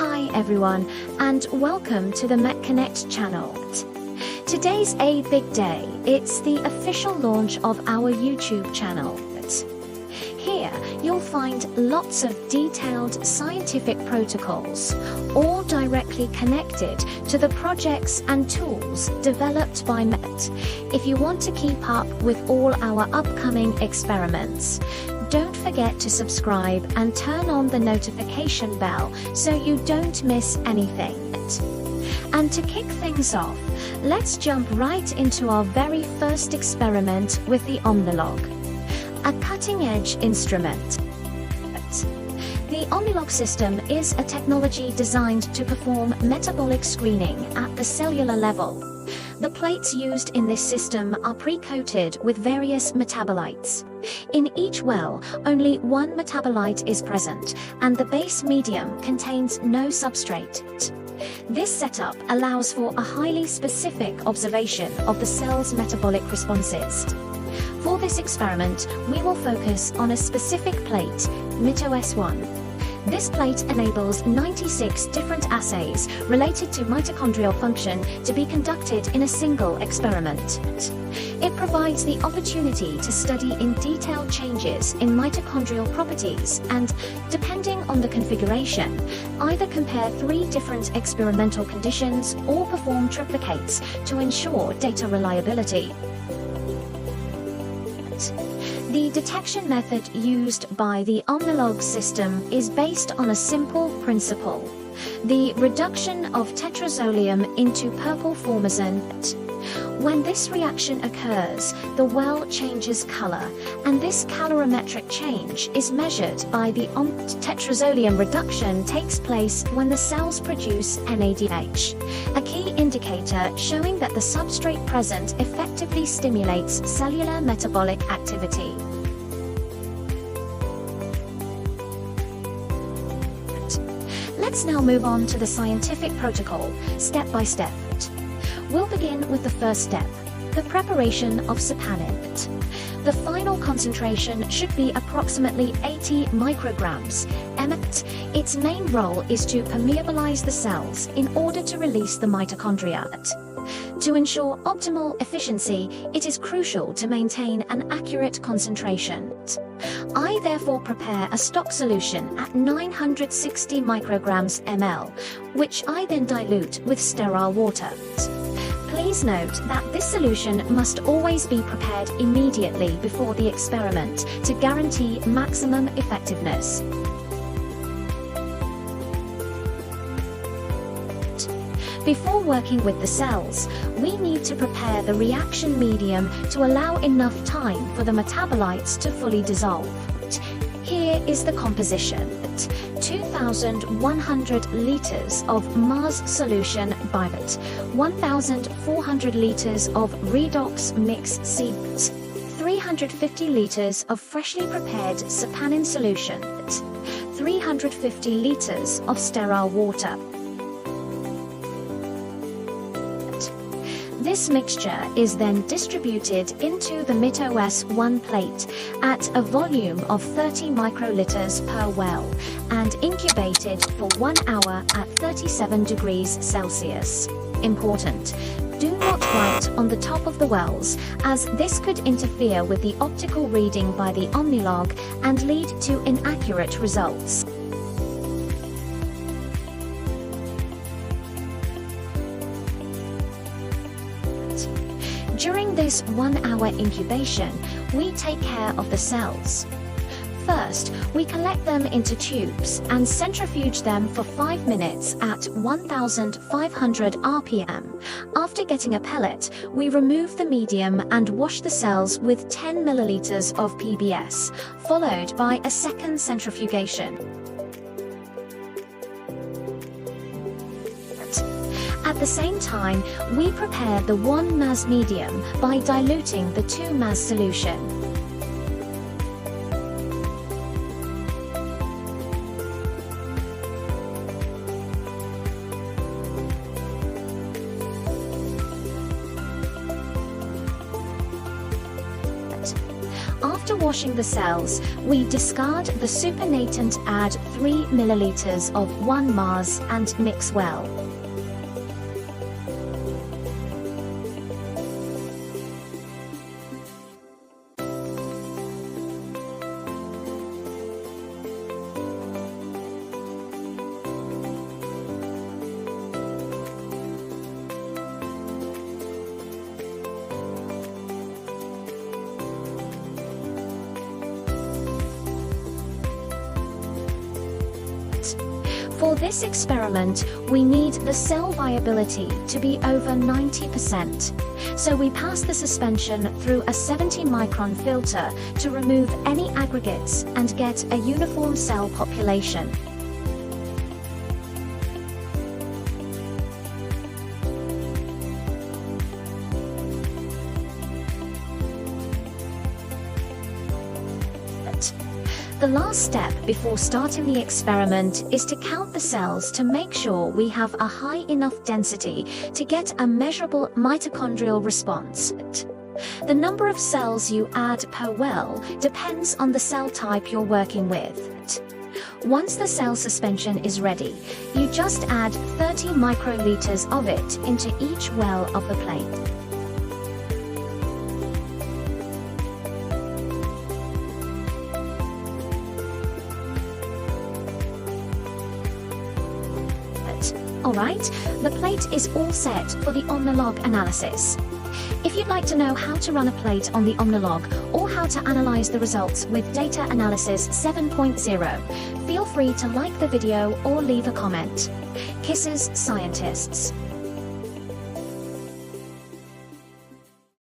Hi everyone, and welcome to the MetConnect channel. Today's a big day. It's the official launch of our YouTube channel. Here, you'll find lots of detailed scientific protocols, all directly connected to the projects and tools developed by Met. If you want to keep up with all our upcoming experiments, don't forget to subscribe and turn on the notification bell so you don't miss anything. And to kick things off, let's jump right into our very first experiment with the OmniLog, a cutting-edge instrument. The OmniLog system is a technology designed to perform metabolic screening at the cellular level. The plates used in this system are pre-coated with various metabolites. In each well, only one metabolite is present, and the base medium contains no substrate. This setup allows for a highly specific observation of the cell's metabolic responses. For this experiment, we will focus on a specific plate, Mito S-1. This plate enables 96 different assays related to mitochondrial function to be conducted in a single experiment. It provides the opportunity to study in detail changes in mitochondrial properties and, depending on the configuration, either compare 3 different experimental conditions or perform triplicates to ensure data reliability. The detection method used by the OmniLog system is based on a simple principle: the reduction of tetrazolium into purple formazine. When this reaction occurs, the well changes color, and this calorimetric change is measured by the tetrazolium reduction takes place when the cells produce NADH, a key indicator showing that the substrate present effectively stimulates cellular metabolic activity. Let's now move on to the scientific protocol, step by step. We'll begin with the first step, the preparation of saponin. The final concentration should be approximately 80 micrograms. Its main role is to permeabilize the cells in order to release the mitochondria. To ensure optimal efficiency, it is crucial to maintain an accurate concentration. I therefore prepare a stock solution at 960 micrograms ml, which I then dilute with sterile water. Please note that this solution must always be prepared immediately before the experiment to guarantee maximum effectiveness. Before working with the cells, we need to prepare the reaction medium to allow enough time for the metabolites to fully dissolve. Here is the composition: 2,100 liters of Mars solution bivit, 1,400 liters of redox mix C, 350 liters of freshly prepared saponin solution, 350 liters of sterile water. This mixture is then distributed into the Mito S-1 plate at a volume of 30 microliters per well and incubated for 1 hour at 37 degrees Celsius. Important: do not write on the top of the wells, as this could interfere with the optical reading by the OmniLog and lead to inaccurate results. During this 1-hour incubation, we take care of the cells. First, we collect them into tubes and centrifuge them for 5 minutes at 1,500 RPM. After getting a pellet, we remove the medium and wash the cells with 10 milliliters of PBS, followed by a second centrifugation. At the same time, we prepare the 1 mass medium by diluting the 2 mass solution. After After washing the cells, we discard the supernatant, add 3 milliliters of 1 Mars and mix well. For this experiment, we need the cell viability to be over 90%. So we pass the suspension through a 70-micron filter to remove any aggregates and get a uniform cell population. The last step before starting the experiment is to count the cells to make sure we have a high enough density to get a measurable mitochondrial response. The number of cells you add per well depends on the cell type you're working with. Once the cell suspension is ready, you just add 30 microliters of it into each well of the plate. Alright, the plate is all set for the OmniLog analysis. If you'd like to know how to run a plate on the OmniLog or how to analyze the results with Data Analysis 7.0, feel free to like the video or leave a comment. Kisses, scientists!